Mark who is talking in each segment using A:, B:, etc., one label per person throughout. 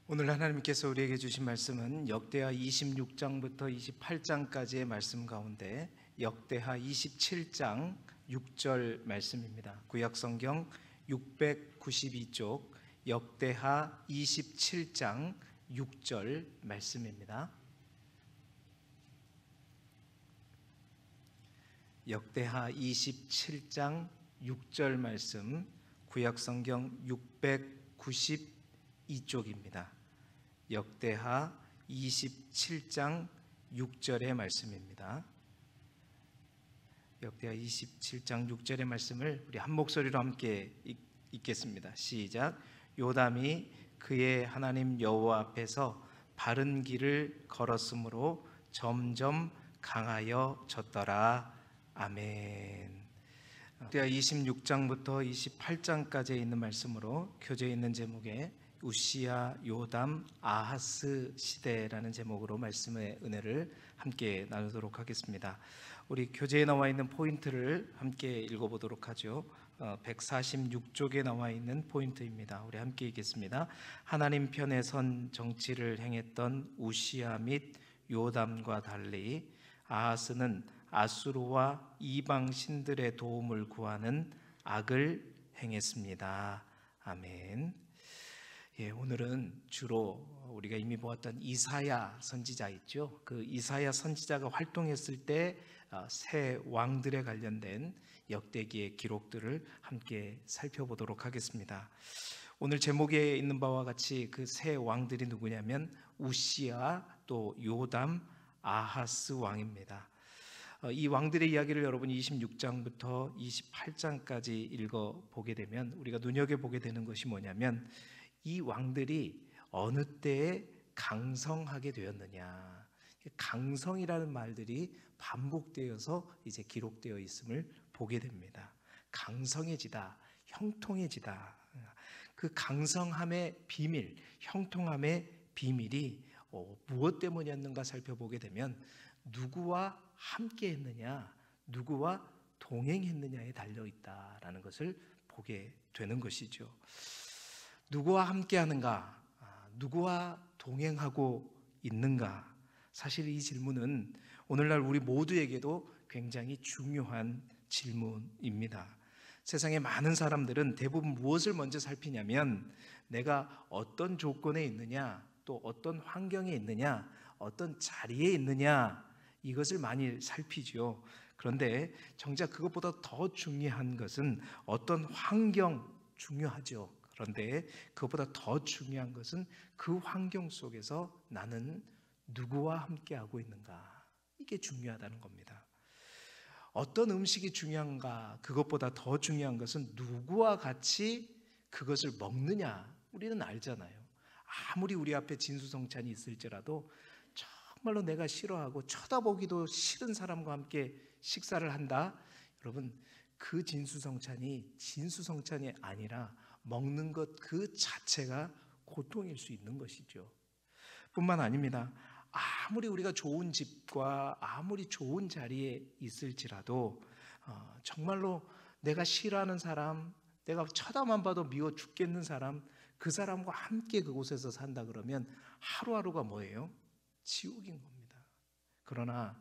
A: 오늘 하나님께서 우리에게 주신 말씀은 역대하 26장부터 28장까지의 말씀 가운데 역대하 27장 6절 말씀입니다. 구약성경 692쪽 역대하 27장 6절 말씀입니다. 역대하 27장 6절 말씀, 구약성경 692쪽입니다. 역대하 27장 6절의 말씀입니다. 역대하 27장 6절의 말씀을 우리 한 목소리로 함께 읽겠습니다. 시작. 요담이 그의 하나님 여호와 앞에서 바른 길을 걸었으므로 점점 강하여졌더라. 아멘. 역대하 26장부터 28장까지에 있는 말씀으로 교재에 있는 제목에 우시야, 요담, 아하스 시대라는 제목으로 말씀의 은혜를 함께 나누도록 하겠습니다. 우리 교재에 나와 있는 포인트를 함께 읽어보도록 하죠. 146쪽에 나와 있는 포인트입니다. 우리 함께 읽겠습니다. 하나님 편에 선 정치를 행했던 우시야 및 요담과 달리 아하스는 아수르와 이방 신들의 도움을 구하는 악을 행했습니다. 아멘. 오늘은 주로 우리가 이미 보았던 이사야 선지자 있죠. 그 이사야 선지자가 활동했을 때 새 왕들에 관련된 역대기의 기록들을 함께 살펴보도록 하겠습니다. 오늘 제목에 있는 바와 같이 그 새 왕들이 누구냐면 우시야, 또 요담, 아하스 왕입니다. 이 왕들의 이야기를 여러분 26장부터 28장까지 읽어보게 되면 우리가 눈여겨보게 되는 것이 뭐냐면 이 왕들이 어느 때에 강성하게 되었느냐, 강성이라는 말들이 반복되어서 이제 기록되어 있음을 보게 됩니다. 강성해지다, 형통해지다. 그 강성함의 비밀, 형통함의 비밀이 무엇 때문이었는가 살펴보게 되면 누구와 함께 했느냐, 누구와 동행했느냐에 달려있다라는 것을 보게 되는 것이죠. 누구와 함께 하는가, 누구와 동행하고 있는가. 사실 이 질문은 오늘날 우리 모두에게도 굉장히 중요한 질문입니다. 세상의 많은 사람들은 대부분 무엇을 먼저 살피냐면 내가 어떤 조건에 있느냐, 또 어떤 환경에 있느냐, 어떤 자리에 있느냐, 이것을 많이 살피죠. 그런데 정작 그것보다 더 중요한 것은 어떤 환경, 중요하죠. 그런데 그것보다 더 중요한 것은 그 환경 속에서 나는 누구와 함께하고 있는가, 이게 중요하다는 겁니다. 어떤 음식이 중요한가, 그것보다 더 중요한 것은 누구와 같이 그것을 먹느냐. 우리는 알잖아요. 아무리 우리 앞에 진수성찬이 있을지라도 정말로 내가 싫어하고 쳐다보기도 싫은 사람과 함께 식사를 한다. 여러분, 그 진수성찬이 진수성찬이 아니라 먹는 것 그 자체가 고통일 수 있는 것이죠. 뿐만 아닙니다. 아무리 우리가 좋은 집과 아무리 좋은 자리에 있을지라도 정말로 내가 싫어하는 사람, 내가 쳐다만 봐도 미워 죽겠는 사람, 그 사람과 함께 그곳에서 산다 그러면 하루하루가 뭐예요? 지옥인 겁니다. 그러나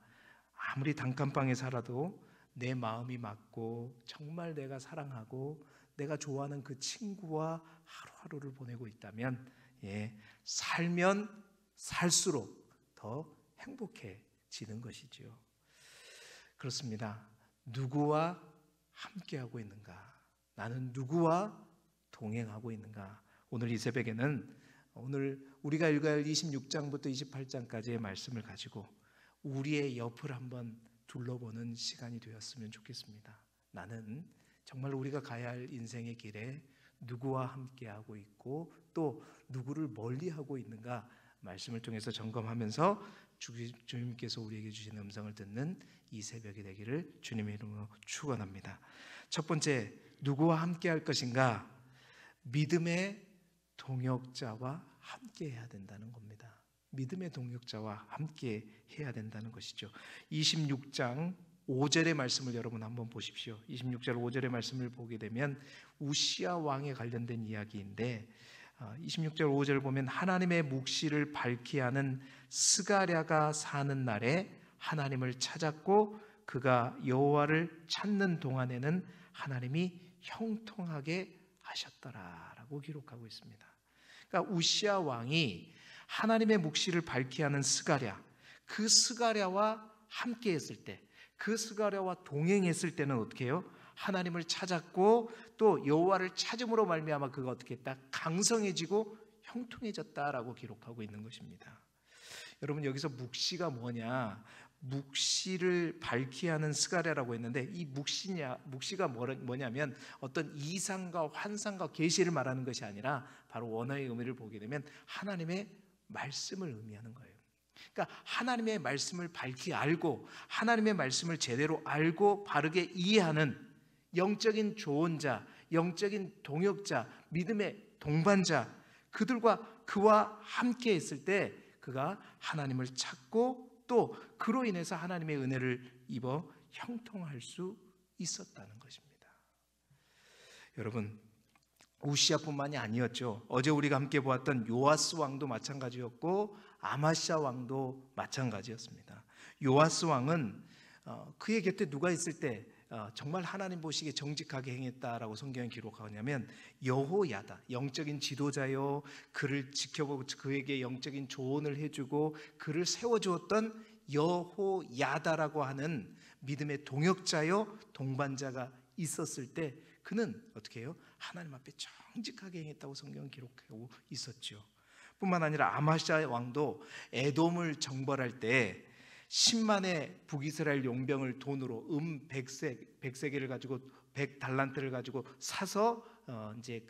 A: 아무리 단칸방에 살아도 내 마음이 맞고 정말 내가 사랑하고 내가 좋아하는 그 친구와 하루하루를 보내고 있다면 살면 살수록 더 행복해지는 것이죠. 그렇습니다. 누구와 함께하고 있는가? 나는 누구와 동행하고 있는가? 오늘 이 새벽에는 오늘 우리가 읽어야 할 26장부터 28장까지의 말씀을 가지고 우리의 옆을 한번 둘러보는 시간이 되었으면 좋겠습니다. 나는 정말 우리가 가야 할 인생의 길에 누구와 함께하고 있고 또 누구를 멀리하고 있는가, 말씀을 통해서 점검하면서 주님께서 우리에게 주신 음성을 듣는 이 새벽이 되기를 주님의 이름으로 축원합니다. 첫 번째, 누구와 함께할 것인가? 믿음의 동역자와 함께 해야 된다는 겁니다. 믿음의 동역자와 함께 해야 된다는 것이죠. 26장 5절의 말씀을 여러분 한번 보십시오. 26절 5절의 말씀을 보게 되면 우시야 왕에 관련된 이야기인데 26절 5절 보면 하나님의 묵시를 밝히 하는 스가랴가 사는 날에 하나님을 찾았고 그가 여호와를 찾는 동안에는 하나님이 형통하게 하셨더라라고 기록하고 있습니다. 그러니까 우시야 왕이 하나님의 묵시를 밝히 하는 스가랴, 그 스가랴와 함께 했을 때, 그 스가랴와 동행했을 때는 어떻게 해요? 하나님을 찾았고 또 여호와를 찾음으로 말미암아 그가 어떻게 했다? 강성해지고 형통해졌다라고 기록하고 있는 것입니다. 여러분, 여기서 묵시가 뭐냐? 묵시를 밝히 하는 스가랴라고 했는데, 이 묵시가 뭐냐면 어떤 이상과 환상과 계시를 말하는 것이 아니라 바로 원어의 의미를 보게 되면 하나님의 말씀을 의미하는 거예요. 그러니까 하나님의 말씀을 밝히 알고 하나님의 말씀을 제대로 알고 바르게 이해하는 영적인 조언자, 영적인 동역자, 믿음의 동반자, 그와 함께 했을 때 그가 하나님을 찾고 또 그로 인해서 하나님의 은혜를 입어 형통할 수 있었다는 것입니다. 여러분, 우시야뿐만이 아니었죠. 어제 우리가 함께 보았던 요아스 왕도 마찬가지였고 아마시아 왕도 마찬가지였습니다. 요아스 왕은 그의 곁에 누가 있을 때 정말 하나님 보시기에 정직하게 행했다라고 성경에 기록하냐면 여호야다, 영적인 지도자요, 그를 지켜보고 그에게 영적인 조언을 해주고 그를 세워주었던 여호야다라고 하는 믿음의 동역자요, 동반자가 있었을 때 그는 어떻게 해요? 하나님 앞에 정직하게 행했다고 성경은 기록하고 있었죠. 뿐만 아니라 아마시아 왕도 에돔을 정벌할 때 10만의 북이스라엘 용병을 돈으로 100세겔을 가지고 100달란트를 가지고 사서 이제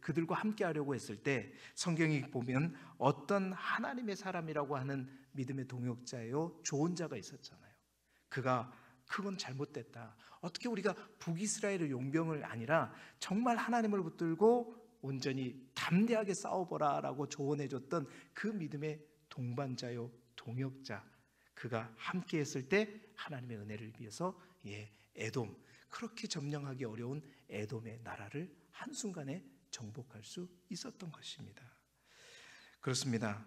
A: 그들과 함께 하려고 했을 때 성경이 보면 어떤 하나님의 사람이라고 하는 믿음의 동역자요, 조언자가 있었잖아요. 그건 잘못됐다. 어떻게 우리가 북이스라엘의 용병을 아니라 정말 하나님을 붙들고 온전히 담대하게 싸워보라라고 조언해줬던 그 믿음의 동반자요, 동역자, 그가 함께 했을 때 하나님의 은혜를 위해서 에돔, 그렇게 점령하기 어려운 에돔의 나라를 한순간에 정복할 수 있었던 것입니다. 그렇습니다.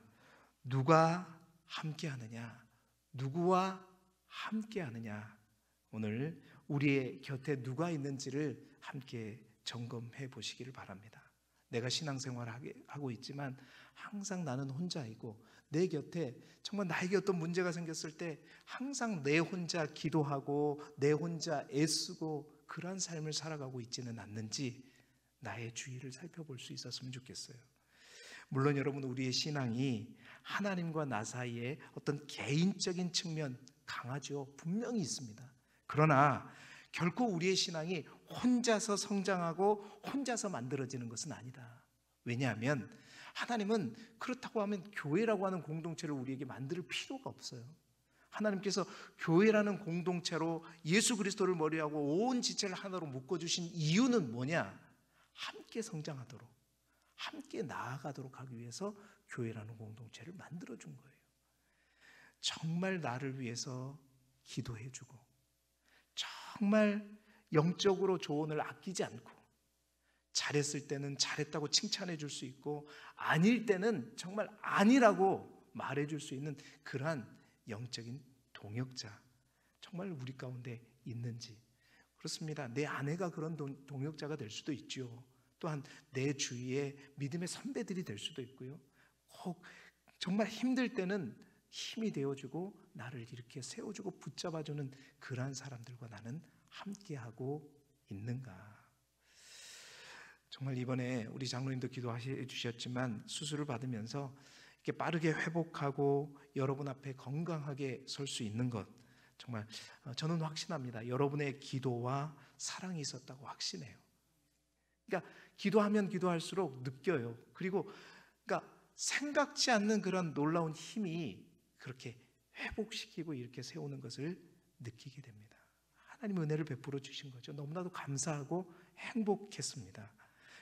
A: 누가 함께 하느냐? 누구와 함께 하느냐? 오늘 우리의 곁에 누가 있는지를 함께 점검해 보시기를 바랍니다. 내가 신앙생활을 하고 있지만 항상 나는 혼자이고 내 곁에 정말 나에게 어떤 문제가 생겼을 때 항상 내 혼자 기도하고 내 혼자 애쓰고 그러한 삶을 살아가고 있지는 않는지 나의 주위를 살펴볼 수 있었으면 좋겠어요. 물론 여러분, 우리의 신앙이 하나님과 나 사이에 어떤 개인적인 측면 강하죠. 분명히 있습니다. 그러나 결코 우리의 신앙이 혼자서 성장하고 혼자서 만들어지는 것은 아니다. 왜냐하면 하나님은 그렇다고 하면 교회라고 하는 공동체를 우리에게 만들 필요가 없어요. 하나님께서 교회라는 공동체로 예수 그리스도를 머리하고 온 지체를 하나로 묶어주신 이유는 뭐냐? 함께 성장하도록, 함께 나아가도록 하기 위해서 교회라는 공동체를 만들어준 거예요. 정말 나를 위해서 기도해주고 정말 영적으로 조언을 아끼지 않고 잘했을 때는 잘했다고 칭찬해 줄 수 있고 아닐 때는 정말 아니라고 말해 줄 수 있는 그러한 영적인 동역자 정말 우리 가운데 있는지. 그렇습니다. 내 아내가 그런 동역자가 될 수도 있죠. 또한 내 주위에 믿음의 선배들이 될 수도 있고요. 혹 정말 힘들 때는 힘이 되어주고 나를 이렇게 세워주고 붙잡아주는 그러한 사람들과 나는 함께하고 있는가. 정말 이번에 우리 장로님도 기도해 주셨지만 수술을 받으면서 이렇게 빠르게 회복하고 여러분 앞에 건강하게 설 수 있는 것, 정말 저는 확신합니다. 여러분의 기도와 사랑이 있었다고 확신해요. 그러니까 기도하면 기도할수록 느껴요. 그리고 그러니까 생각지 않는 그런 놀라운 힘이 그렇게 회복시키고 이렇게 세우는 것을 느끼게 됩니다. 하나님의 은혜를 베풀어 주신 거죠. 너무나도 감사하고 행복했습니다.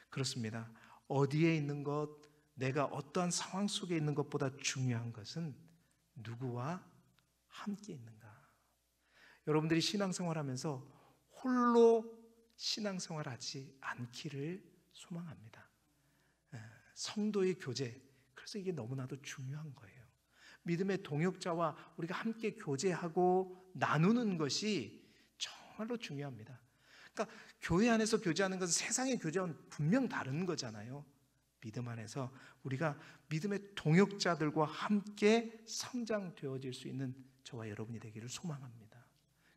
A: 그렇습니다. 어디에 있는 것, 내가 어떠한 상황 속에 있는 것보다 중요한 것은 누구와 함께 있는가. 여러분들이 신앙생활하면서 홀로 신앙생활하지 않기를 소망합니다. 성도의 교제, 그래서 이게 너무나도 중요한 거예요. 믿음의 동역자와 우리가 함께 교제하고 나누는 것이 정말로 중요합니다. 그러니까 교회 안에서 교제하는 것은 세상의 교제와는 분명 다른 거잖아요. 믿음 안에서 우리가 믿음의 동역자들과 함께 성장되어질 수 있는 저와 여러분이 되기를 소망합니다.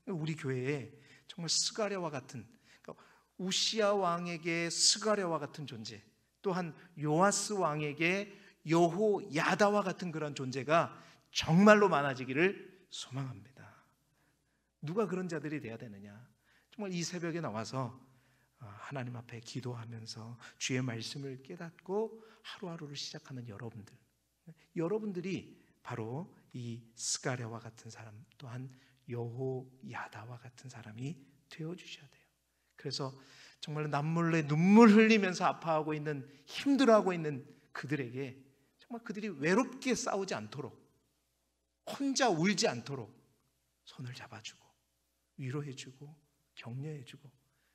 A: 우리 교회에 정말 스가랴와 같은, 그러니까 우시야 왕에게 스가랴와 같은 존재, 또한 요아스 왕에게 여호야다와 같은 그런 존재가 정말로 많아지기를 소망합니다. 누가 그런 자들이 되어야 되느냐? 정말 이 새벽에 나와서 하나님 앞에 기도하면서 주의 말씀을 깨닫고 하루하루를 시작하는 여러분들이 바로 이 스가랴와 같은 사람, 또한 여호야다와 같은 사람이 되어주셔야 돼요. 그래서 정말 남몰래 눈물 흘리면서 아파하고 있는, 힘들어하고 있는 그들에게 정말 그들이 외롭게 싸우지 않도록, 혼자 울지 않도록 손을 잡아주고 위로해주고 격려해주고,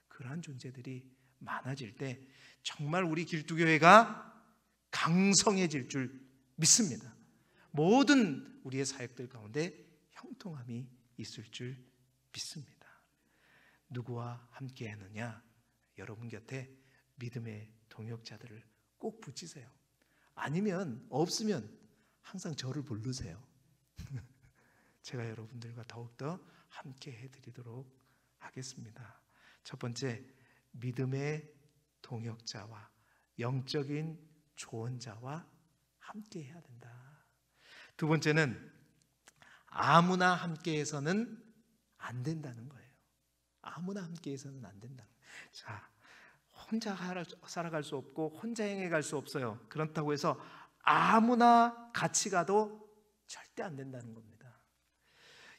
A: 그러한 존재들이 많아질 때 정말 우리 길두교회가 강성해질 줄 믿습니다. 모든 우리의 사역들 가운데 형통함이 있을 줄 믿습니다. 누구와 함께 하느냐? 여러분 곁에 믿음의 동역자들을 꼭 붙이세요. 아니면 없으면 항상 저를 부르세요. 제가 여러분들과 더욱더 함께 해드리도록 하겠습니다. 첫 번째, 믿음의 동역자와 영적인 조언자와 함께 해야 된다. 두 번째는 아무나 함께해서는 안 된다는 거예요. 아무나 함께해서는 안 된다는 거예요. 자, 혼자 살아갈 수 없고 혼자 행해갈 수 없어요. 그렇다고 해서 아무나 같이 가도 절대 안 된다는 겁니다.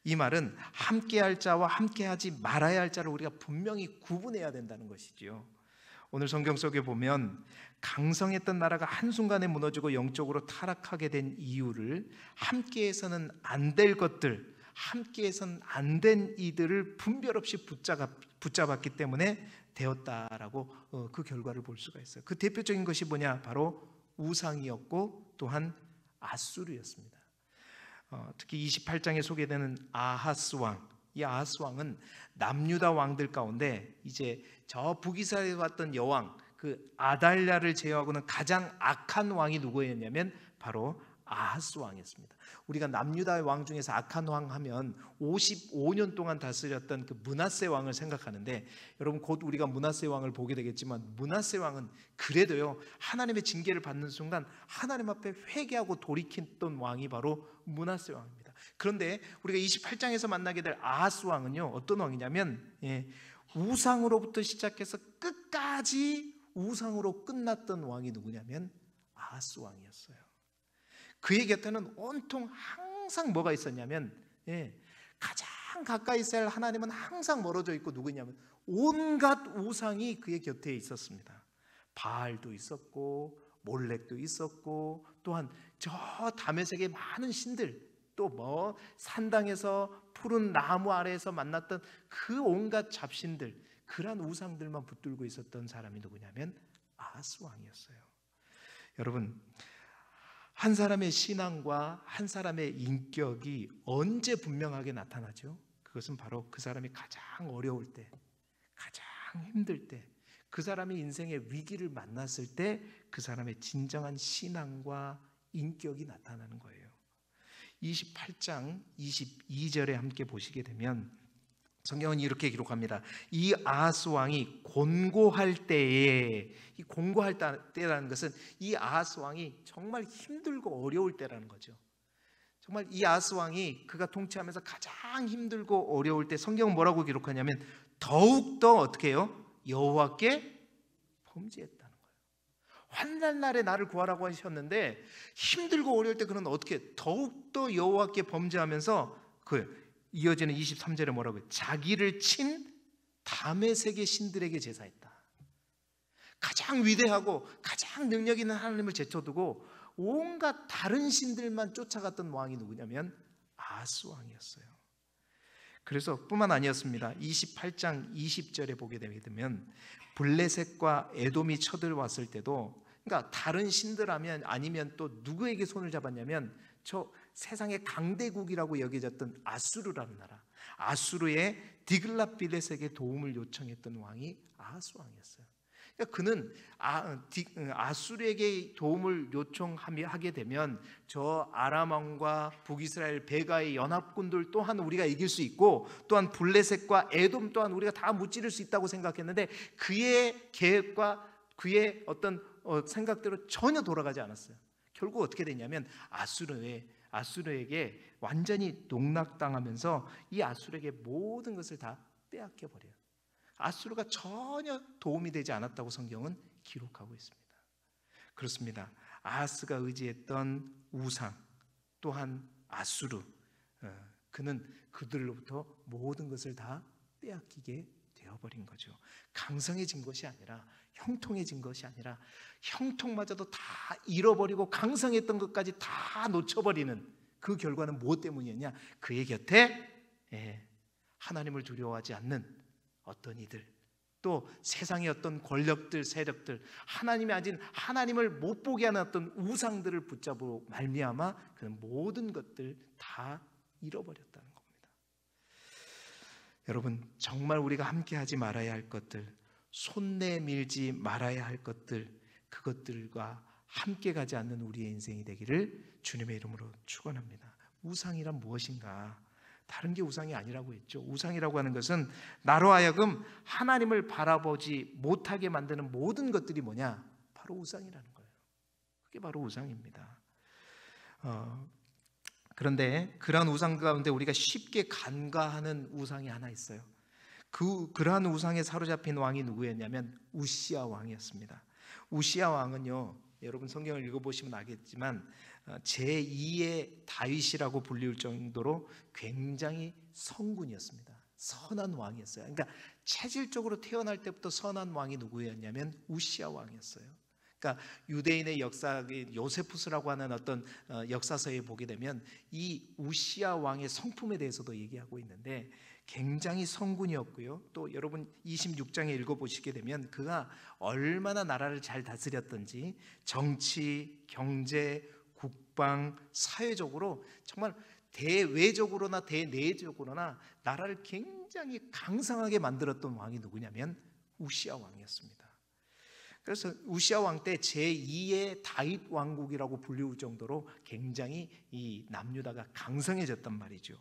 A: 이 말은 함께할 자와 함께하지 말아야 할 자를 우리가 분명히 구분해야 된다는 것이지요. 오늘 성경 속에 보면 강성했던 나라가 한순간에 무너지고 영적으로 타락하게 된 이유를 함께해서는 안 될 것들, 함께해서는 안 된 이들을 분별 없이 붙잡았기 때문에 되었다라고 그 결과를 볼 수가 있어요. 그 대표적인 것이 뭐냐? 바로 우상이었고 또한 아수르였습니다. 특히 28장에 소개되는 아하스 왕, 이 아하스 왕은 남유다 왕들 가운데 이제 저 북이스라엘에 왔던 여왕 그 아달랴를 제외하고는 가장 악한 왕이 누구였냐면 바로 아하스 왕이었습니다. 우리가 남유다의 왕 중에서 악한 왕 하면 55년 동안 다스렸던 그 므낫세 왕을 생각하는데, 여러분 곧 우리가 므낫세 왕을 보게 되겠지만 므낫세 왕은 그래도요 하나님의 징계를 받는 순간 하나님 앞에 회개하고 돌이켰던 왕이 바로 므낫세 왕입니다. 그런데 우리가 28장에서 만나게 될 아하스 왕은요 어떤 왕이냐면 우상으로부터 시작해서 끝까지 우상으로 끝났던 왕이 누구냐면 아하스 왕이었어요. 그의 곁에는 온통 항상 뭐가 있었냐면 가장 가까이 있어야 할 하나님은 항상 멀어져 있고 누구냐면 온갖 우상이 그의 곁에 있었습니다. 바알도 있었고 몰렉도 있었고, 또한 저 다메섹의 많은 신들, 또 뭐 산당에서 푸른 나무 아래에서 만났던 그 온갖 잡신들, 그러한 우상들만 붙들고 있었던 사람이 누구냐면 아하스 왕이었어요. 여러분, 한 사람의 신앙과 한 사람의 인격이 언제 분명하게 나타나죠? 그것은 바로 그 사람이 가장 어려울 때, 가장 힘들 때, 그 사람이 인생의 위기를 만났을 때 그 사람의 진정한 신앙과 인격이 나타나는 거예요. 28장 22절에 함께 보시게 되면 성경은 이렇게 기록합니다. 이 아하스 왕이 곤고할 때에, 이 곤고할 때라는 것은 이 아하스 왕이 정말 힘들고 어려울 때라는 거죠. 정말 이 아하스 왕이 그가 통치하면서 가장 힘들고 어려울 때 성경은 뭐라고 기록하냐면 더욱더 어떻게 해요? 여호와께 범죄했다는 거예요. 환난날에 나를 구하라고 하셨는데 힘들고 어려울 때 그는 어떻게 더욱더 여호와께 범죄하면서 이어지는 23절에 뭐라고 해요? 자기를 친 다메섹의 신들에게 제사했다. 가장 위대하고 가장 능력 있는 하나님을 제쳐두고 온갖 다른 신들만 쫓아갔던 왕이 누구냐면 아하스 왕이었어요. 그래서 뿐만 아니었습니다. 28장 20절에 보게 되면 블레셋과 에돔이 쳐들어왔을 때도 그러니까 다른 신들하면 아니면 또 누구에게 손을 잡았냐면 저 세상의 강대국이라고 여겨졌던 아수르라는 나라, 아수르의 디글랏빌레색의 도움을 요청했던 왕이 아하스 왕이었어요. 그러니까 그는 아수르에게 도움을 요청하게 되면 저 아람 왕과 북이스라엘 베가의 연합군들 또한 우리가 이길 수 있고, 또한 블레셋과 에돔 또한 우리가 다 무찌를 수 있다고 생각했는데 그의 계획과 그의 어떤 생각대로 전혀 돌아가지 않았어요. 결국 어떻게 됐냐면 아수르에게 완전히 농락당하면서 이 아수르에게 모든 것을 다 빼앗겨 버려요. 아수르가 전혀 도움이 되지 않았다고 성경은 기록하고 있습니다. 그렇습니다. 아하스가 의지했던 우상 또한 아수르, 그는 그들로부터 모든 것을 다 빼앗기게 되어버린 거죠. 강성해진 것이 아니라, 형통해진 것이 아니라 형통마저도 다 잃어버리고 강성했던 것까지 다 놓쳐버리는 그 결과는 무엇 때문이었냐? 그의 곁에 하나님을 두려워하지 않는 어떤 이들, 또 세상의 어떤 권력들, 세력들, 하나님이 아닌 하나님을 못 보게 하는 어떤 우상들을 붙잡고 말미암아 그는 모든 것들 다 잃어버렸다는 겁니다. 여러분, 정말 우리가 함께하지 말아야 할 것들, 손내밀지 말아야 할 것들, 그것들과 함께 가지 않는 우리의 인생이 되기를 주님의 이름으로 축원합니다. 우상이란 무엇인가? 다른 게 우상이 아니라고 했죠. 우상이라고 하는 것은 나로 하여금 하나님을 바라보지 못하게 만드는 모든 것들이 뭐냐? 바로 우상이라는 거예요. 그게 바로 우상입니다. 그런데 그러한 우상 가운데 우리가 쉽게 간과하는 우상이 하나 있어요. 그러한 우상에 사로잡힌 왕이 누구였냐면 우시야 왕이었습니다. 우시야 왕은요, 여러분 성경을 읽어보시면 알겠지만 제2의 다윗이라고 불릴 정도로 굉장히 성군이었습니다. 선한 왕이었어요. 그러니까 체질적으로 태어날 때부터 선한 왕이 누구였냐면 우시야 왕이었어요. 그러니까 유대인의 역사, 요세푸스라고 하는 어떤 역사서에 보게 되면 이 우시야 왕의 성품에 대해서도 얘기하고 있는데 굉장히 성군이었고요. 또 여러분 26장에 읽어보시게 되면 그가 얼마나 나라를 잘 다스렸던지 정치, 경제, 국방, 사회적으로 정말 대외적으로나 대내적으로나 나라를 굉장히 강성하게 만들었던 왕이 누구냐면 우시야 왕이었습니다. 그래서 우시야 왕 때 제2의 다윗 왕국이라고 불리울 정도로 굉장히 이 남유다가 강성해졌단 말이죠.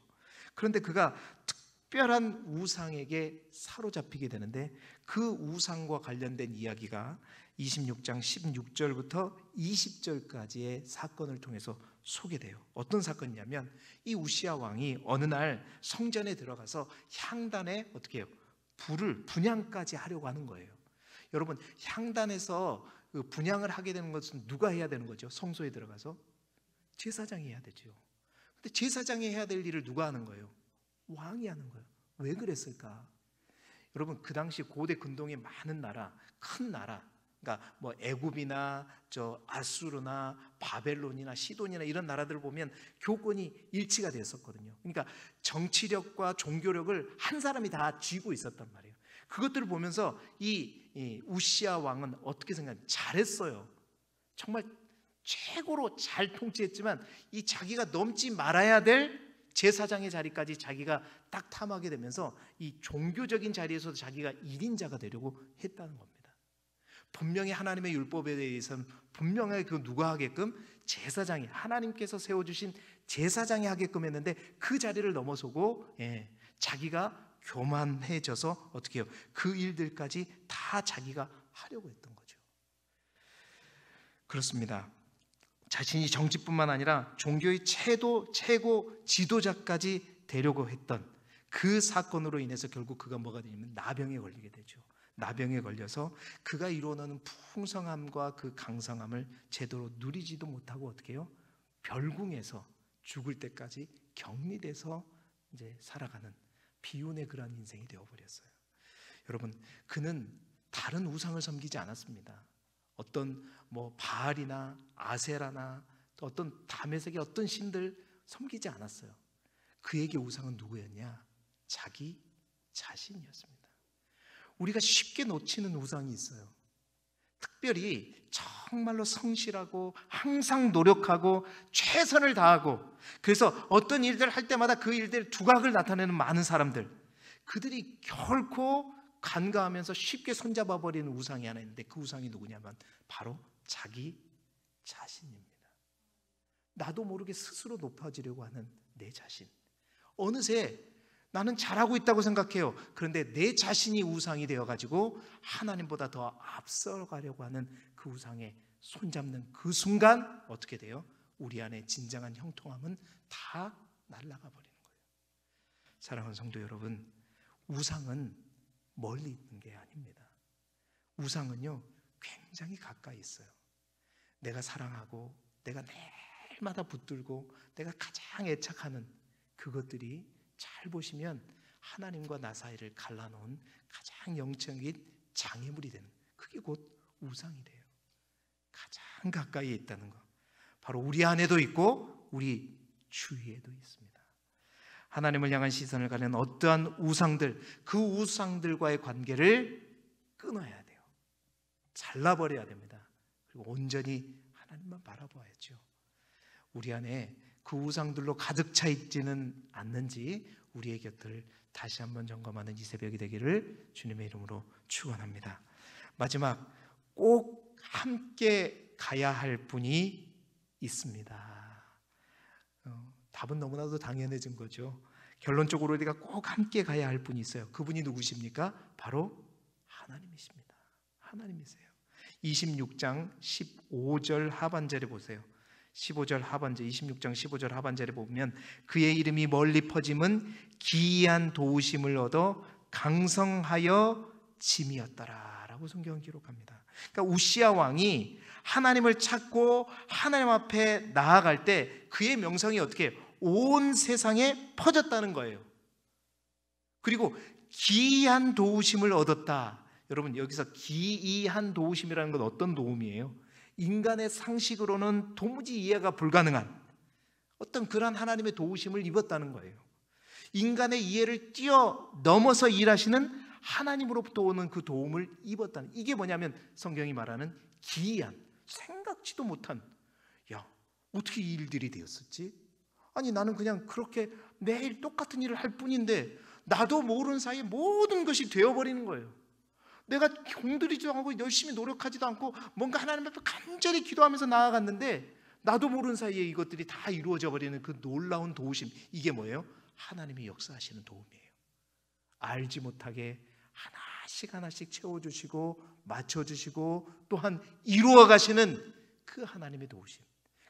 A: 그런데 그가 특별한 우상에게 사로잡히게 되는데 그 우상과 관련된 이야기가 26장 16절부터 20절까지의 사건을 통해서 소개돼요. 어떤 사건이냐면 이 우시야 왕이 어느 날 성전에 들어가서 향단에 어떻게 해요? 불을 분향까지 하려고 하는 거예요. 여러분, 향단에서 분향을 하게 되는 것은 누가 해야 되는 거죠? 성소에 들어가서 제사장이 해야 되죠. 근데 제사장이 해야 될 일을 누가 하는 거예요? 왕이 하는 거예요. 왜 그랬을까? 여러분, 그 당시 고대 근동의 많은 나라, 큰 나라, 그러니까 뭐 애굽이나 저 아수르나 바벨론이나 시돈이나 이런 나라들을 보면 교권이 일치가 됐었거든요. 그러니까 정치력과 종교력을 한 사람이 다 쥐고 있었단 말이에요. 그것들을 보면서 이 우시야 왕은 어떻게 생각하냐? 잘했어요. 정말 최고로 잘 통치했지만 이 자기가 넘지 말아야 될 제사장의 자리까지 자기가 딱 탐하게 되면서 이 종교적인 자리에서도 자기가 1인자가 되려고 했다는 겁니다. 분명히 하나님의 율법에 대해서는 분명하게 그 누가 하게끔? 제사장이, 하나님께서 세워주신 제사장이 하게끔 했는데 그 자리를 넘어서고 자기가 교만해져서 어떻게 해요? 그 일들까지 다 자기가 하려고 했던 거죠. 그렇습니다. 자신이 정치뿐만 아니라 종교의 최고 지도자까지 되려고 했던 그 사건으로 인해서 결국 그가 뭐가 되냐면 나병에 걸리게 되죠. 나병에 걸려서 그가 이루어내는 풍성함과 그 강성함을 제대로 누리지도 못하고 어떻게 해요? 별궁에서 죽을 때까지 격리돼서 이제 살아가는 비운의 그러한 인생이 되어버렸어요. 여러분, 그는 다른 우상을 섬기지 않았습니다. 어떤 뭐 바알이나 아세라나 또 어떤 다메섹의 어떤 신들 섬기지 않았어요. 그에게 우상은 누구였냐? 자기 자신이었습니다. 우리가 쉽게 놓치는 우상이 있어요. 특별히 저 정말로 성실하고 항상 노력하고 최선을 다하고, 그래서 어떤 일들을 할 때마다 그 일들 두각을 나타내는 많은 사람들, 그들이 결코 간과하면서 쉽게 손잡아 버리는 우상이 하나 있는데, 그 우상이 누구냐면 바로 자기 자신입니다. 나도 모르게 스스로 높아지려고 하는 내 자신. 어느새 나는 잘하고 있다고 생각해요. 그런데 내 자신이 우상이 되어가지고 하나님보다 더 앞서가려고 하는 그 우상에 손잡는 그 순간 어떻게 돼요? 우리 안에 진정한 형통함은 다 날아가 버리는 거예요. 사랑하는 성도 여러분, 우상은 멀리 있는 게 아닙니다. 우상은요, 굉장히 가까이 있어요. 내가 사랑하고 내가 매일마다 붙들고 내가 가장 애착하는 그것들이 잘 보시면 하나님과 나 사이를 갈라놓은 가장 영적인 장애물이 되는, 그게 곧 우상이 돼요. 가장 가까이에 있다는 것, 바로 우리 안에도 있고 우리 주위에도 있습니다. 하나님을 향한 시선을 가는 어떠한 우상들, 그 우상들과의 관계를 끊어야 돼요. 잘라버려야 됩니다. 그리고 온전히 하나님만 바라봐야죠. 우리 안에 그 우상들로 가득 차 있지는 않는지 우리의 곁을 다시 한번 점검하는 이 새벽이 되기를 주님의 이름으로 축원합니다. 마지막, 꼭 함께 가야 할 분이 있습니다. 답은 너무나도 당연해진 거죠. 결론적으로 우리가 꼭 함께 가야 할 분이 있어요. 그분이 누구십니까? 바로 하나님이십니다. 하나님이세요. 26장 15절 하반절에 보세요. 15절 하반절, 26장 15절 하반절에 보면 그의 이름이 멀리 퍼짐은 기이한 도우심을 얻어 강성하여 짐이었더라 라고 성경은 기록합니다. 그러니까 우시야 왕이 하나님을 찾고 하나님 앞에 나아갈 때 그의 명성이 어떻게 온 세상에 퍼졌다는 거예요. 그리고 기이한 도우심을 얻었다. 여러분, 여기서 기이한 도우심이라는 건 어떤 도움이에요? 인간의 상식으로는 도무지 이해가 불가능한 어떤 그런 하나님의 도우심을 입었다는 거예요. 인간의 이해를 뛰어넘어서 일하시는 하나님으로부터 오는 그 도움을 입었다는, 이게 뭐냐면 성경이 말하는 기이한, 생각지도 못한, 야, 어떻게 이 일들이 되었었지? 아니, 나는 그냥 그렇게 매일 똑같은 일을 할 뿐인데 나도 모르는 사이에 모든 것이 되어버리는 거예요. 내가 공들이지도 않고 열심히 노력하지도 않고 뭔가 하나님 앞에 간절히 기도하면서 나아갔는데 나도 모르는 사이에 이것들이 다 이루어져 버리는 그 놀라운 도우심, 이게 뭐예요? 하나님이 역사하시는 도움이에요. 알지 못하게 하나씩 하나씩 채워주시고 맞춰주시고 또한 이루어 가시는 그 하나님의 도우심,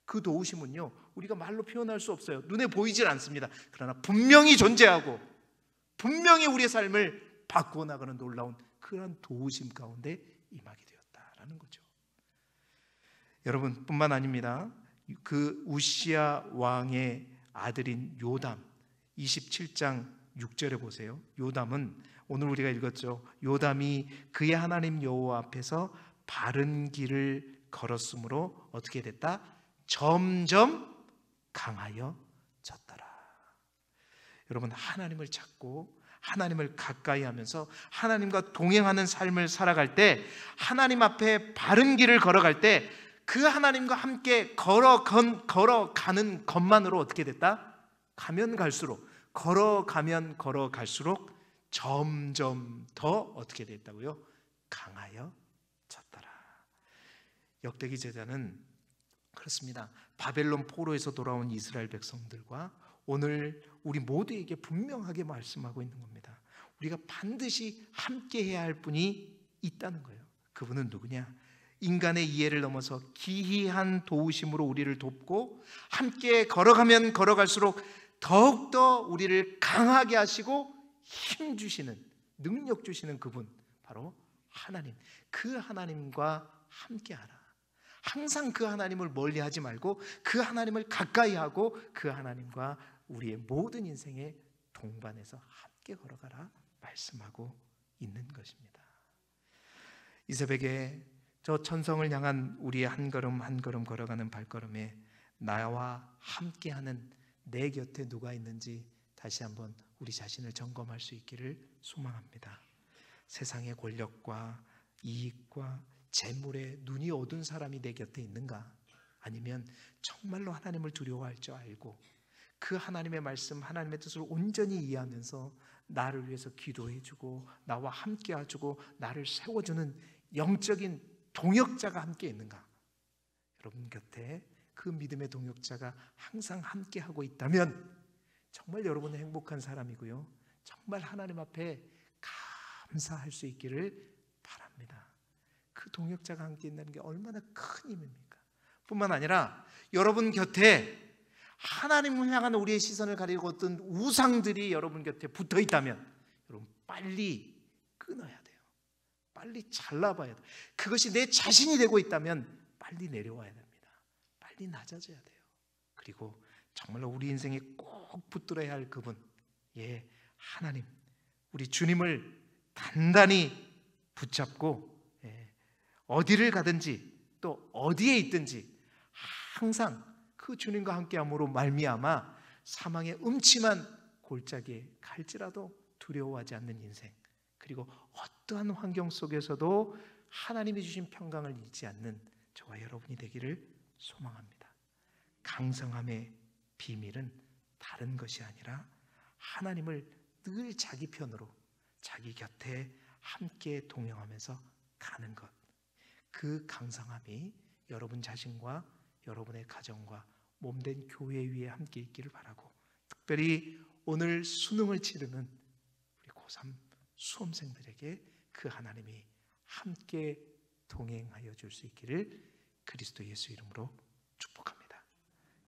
A: 그 도우심은요 우리가 말로 표현할 수 없어요. 눈에 보이질 않습니다. 그러나 분명히 존재하고 분명히 우리의 삶을 바꾸어 나가는 놀라운 그런 도우심 가운데 임하게 되었다라는 거죠. 여러분, 뿐만 아닙니다. 그 우시야 왕의 아들인 요담, 27장 6절에 보세요. 요담은 오늘 우리가 읽었죠. 요담이 그의 하나님 여호와 앞에서 바른 길을 걸었으므로 어떻게 됐다? 점점 강하여졌더라. 여러분, 하나님을 찾고 하나님을 가까이 하면서 하나님과 동행하는 삶을 살아갈 때, 하나님 앞에 바른 길을 걸어갈 때 그 하나님과 함께 걸어가는 것만으로 어떻게 됐다? 가면 갈수록, 걸어가면 걸어갈수록 점점 더 어떻게 됐다고요? 강하여졌더라. 역대기 제자는 그렇습니다. 바벨론 포로에서 돌아온 이스라엘 백성들과 오늘 우리 모두에게 분명하게 말씀하고 있는 겁니다. 우리가 반드시 함께 해야 할 분이 있다는 거예요. 그분은 누구냐? 인간의 이해를 넘어서 기이한 도우심으로 우리를 돕고 함께 걸어가면 걸어갈수록 더욱더 우리를 강하게 하시고 힘 주시는, 능력 주시는 그분, 바로 하나님. 그 하나님과 함께 하라. 항상 그 하나님을 멀리하지 말고 그 하나님을 가까이 하고 그 하나님과 우리의 모든 인생에 동반해서 함께 걸어가라 말씀하고 있는 것입니다. 이 새벽에 저 천성을 향한 우리의 한 걸음 한 걸음 걸어가는 발걸음에 나와 함께하는 내 곁에 누가 있는지 다시 한번 우리 자신을 점검할 수 있기를 소망합니다. 세상의 권력과 이익과 재물에 눈이 어두운 사람이 내 곁에 있는가? 아니면 정말로 하나님을 두려워할 줄 알고 그 하나님의 말씀, 하나님의 뜻을 온전히 이해하면서 나를 위해서 기도해주고 나와 함께 해주고 나를 세워주는 영적인 동역자가 함께 있는가? 여러분 곁에 그 믿음의 동역자가 항상 함께 하고 있다면 정말 여러분은 행복한 사람이고요, 정말 하나님 앞에 감사할 수 있기를 바랍니다. 그 동역자가 함께 있다는 게 얼마나 큰 힘입니까? 뿐만 아니라 여러분 곁에 하나님을 향한 우리의 시선을 가리고 어떤 우상들이 여러분 곁에 붙어 있다면 여러분 빨리 끊어야 돼요. 빨리 잘라봐야 돼요. 그것이 내 자신이 되고 있다면 빨리 내려와야 됩니다. 빨리 낮아져야 돼요. 그리고 정말로 우리 인생에 꼭 붙들어야 할 그분, 하나님, 우리 주님을 단단히 붙잡고 어디를 가든지 또 어디에 있든지 항상 그 주님과 함께함으로 말미암아 사망의 음침한 골짜기에 갈지라도 두려워하지 않는 인생, 그리고 어떠한 환경 속에서도 하나님이 주신 평강을 잃지 않는 저와 여러분이 되기를 소망합니다. 강성함의 비밀은 다른 것이 아니라 하나님을 늘 자기 편으로 자기 곁에 함께 동행하면서 가는 것, 그 강성함이 여러분 자신과 여러분의 가정과 몸된 교회 위에 함께 있기를 바라고, 특별히 오늘 수능을 치르는 우리 고3 수험생들에게 그 하나님이 함께 동행하여 줄 수 있기를 그리스도 예수 이름으로 축복합니다.